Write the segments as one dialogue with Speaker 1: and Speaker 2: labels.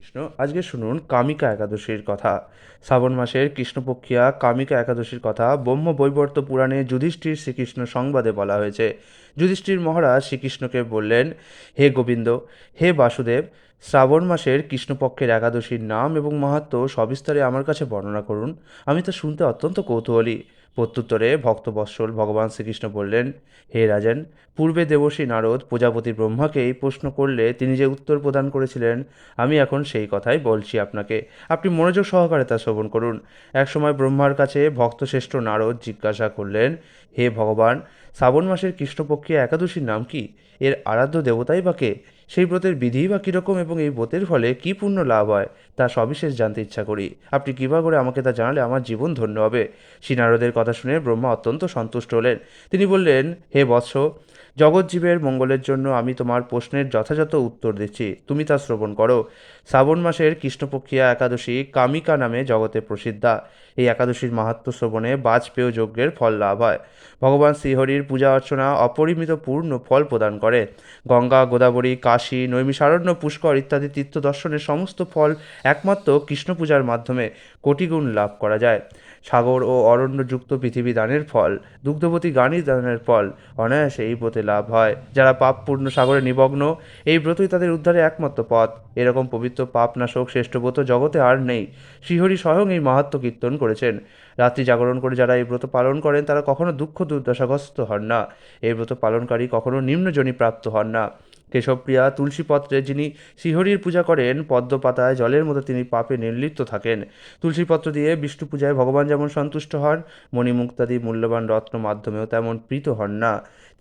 Speaker 1: কৃষ্ণ আজকে শুনুন কামিকা একাদশীর কথা। শ্রাবণ মাসের কৃষ্ণপক্ষিয়া কামিকা একাদশীর কথা ব্রহ্ম বৈবর্ত পুরাণে যুধিষ্ঠির শ্রীকৃষ্ণ সংবাদে বলা হয়েছে। যুধিষ্ঠির মহারাজ শ্রীকৃষ্ণকে বললেন, হে গোবিন্দ, হে বাসুদেব, শ্রাবণ মাসের কৃষ্ণপক্ষের একাদশীর নাম এবং মাহাত্ম্য সবিস্তারে আমার কাছে বর্ণনা করুন। আমি তা শুনতে অত্যন্ত কৌতূহলী। প্রত্যুত্তরে ভক্তবৎসল ভগবান শ্রীকৃষ্ণ বললেন, হে রাজন, পূর্বে দেবর্ষি নারদ প্রজাপতি ব্রহ্মাকে এই প্রশ্ন করলে তিনি যে উত্তর প্রদান করেছিলেন, আমি এখন সেই কথাই বলছি আপনাকে। আপনি মনোযোগ সহকারে তা শ্রবণ করুন। একসময় ব্রহ্মার কাছে ভক্তশ্রেষ্ঠ নারদ জিজ্ঞাসা করলেন, হে ভগবান, শ্রাবণ মাসের কৃষ্ণপক্ষীয় একাদশীর নাম কি? এর আরাধ্য দেবতাই বা কে? সেই ব্রতের বিধি বা কীরকম এবং এই ব্রতের ফলে কী পুণ্য লাভ হয় তা সবিশেষ জানতে ইচ্ছা করি। আপনি কৃপা করে আমাকে তা জানালে আমার জীবন ধন্য হবে। শ্রী নারদের কথা শুনে ব্রহ্মা অত্যন্ত সন্তুষ্ট হলেন। তিনি বললেন, হে বৎস, জগৎজীবের মঙ্গলের জন্য আমি তোমার প্রশ্নের যথাযথ উত্তর দিচ্ছি, তুমি তা শ্রবণ করো। শ্রাবণ মাসের কৃষ্ণপক্ষিয়া একাদশী কামিকা নামে জগতে প্রসিদ্ধা। এই একাদশীর মাহাত্ম্য শ্রবণে বাজপেয় যজ্ঞের ফল লাভ হয়। ভগবান শ্রীহরির পূজা অর্চনা অপরিমিত পূর্ণ ফল প্রদান করে। গঙ্গা, গোদাবরী, কাশী, নৈমিষারণ্য, পুষ্কর ইত্যাদি তীর্থ দর্শনের সমস্ত ফল একমাত্র কৃষ্ণ পূজার মাধ্যমে কোটিগুণ লাভ করা যায়। সাগর ও অরণ্যযুক্ত পৃথিবী দানের ফল, দুগ্ধবতী গানি দানের ফল অনায়াসে এই ব্রতে লাভ হয়। যারা পাপপূর্ণ সাগরে নিমগ্ন, এই ব্রতই তাদের উদ্ধারে একমাত্র পথ। এরকম পবিত্র পাপনাশক শ্রেষ্ঠ ব্রত জগতে আর নেই। শ্রীহরি স্বয়ং এই মাহাত্ম্য কীর্তন করেছেন। রাত্রি জাগরণ করে যারা এই ব্রত পালন করেন তারা কখনো দুঃখ দুর্দশাগ্রস্ত হন না। এই ব্রত পালনকারী কখনো নিম্নজনী প্রাপ্ত হন না। কেশবপ্রিয়া তুলসীপত্রে যিনি শ্রীহরির পূজা করেন, পদ্মপাতায় জলের মতো তিনি পাপে নির্লিপ্ত থাকেন। তুলসীপত্র দিয়ে বিষ্ণু পূজায় ভগবান যেমন সন্তুষ্ট হন, মণিমুক্তাদি মূল্যবান রত্ন মাধ্যমেও তেমন প্রীত হন না।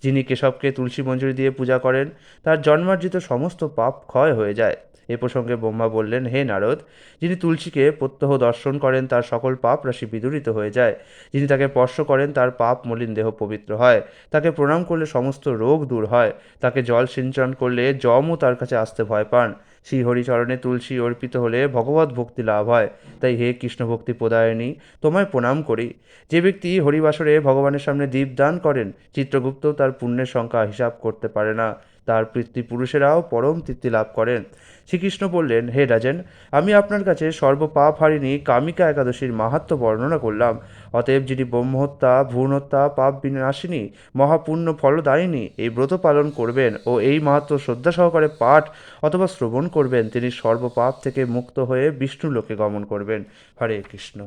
Speaker 1: যিনি কেশবকে তুলসী মঞ্জুরি দিয়ে পূজা করেন, তার জন্মার্জিত সমস্ত পাপ ক্ষয় হয়ে যায়। এ প্রসঙ্গে ব্রহ্মা বললেন, হে নারদ, যিনি তুলসীকে প্রত্যহ দর্শন করেন তার সকল পাপ রাশি বিদূরিত হয়ে যায়। যিনি তাকে স্পর্শ করেন তার পাপ মলিন দেহ পবিত্র হয়। তাকে প্রণাম করলে সমস্ত রোগ দূর হয়। তাকে জল সিঞ্চন করলে যমও তার কাছে আসতে ভয় পান। শ্রীহরিচরণে তুলসী অর্পিত হলে ভগবত ভক্তি লাভ হয়। তাই হে কৃষ্ণ ভক্তি প্রদায়িনী, তোমায় প্রণাম করি। যে ব্যক্তি হরিবাসরে ভগবানের সামনে দীপদান করেন, চিত্রগুপ্ত তার পুণ্যের সংখ্যা হিসাব করতে পারে না। তার পিতৃপুরুষেরাও পরম তৃপ্তি লাভ করেন। শ্রীকৃষ্ণ বললেন, হে রাজেন, আমি আপনার কাছে সর্বপাপ হারিণী কামিকা একাদশীর মাহাত্ম্য বর্ণনা করলাম। অতএব যিনি ব্রহ্মহত্যা, ভ্রূণহত্যা, পাপ বিনাশিনী, মহাপুণ্য ফলদায়িনী এই ব্রত পালন করবেন ও এই মাহাত্ম্য শ্রদ্ধা সহকারে পাঠ অথবা শ্রবণ করবেন, তিনি সর্বপাপ থেকে মুক্ত হয়ে বিষ্ণুলোকে গমন করবেন। হরে কৃষ্ণ।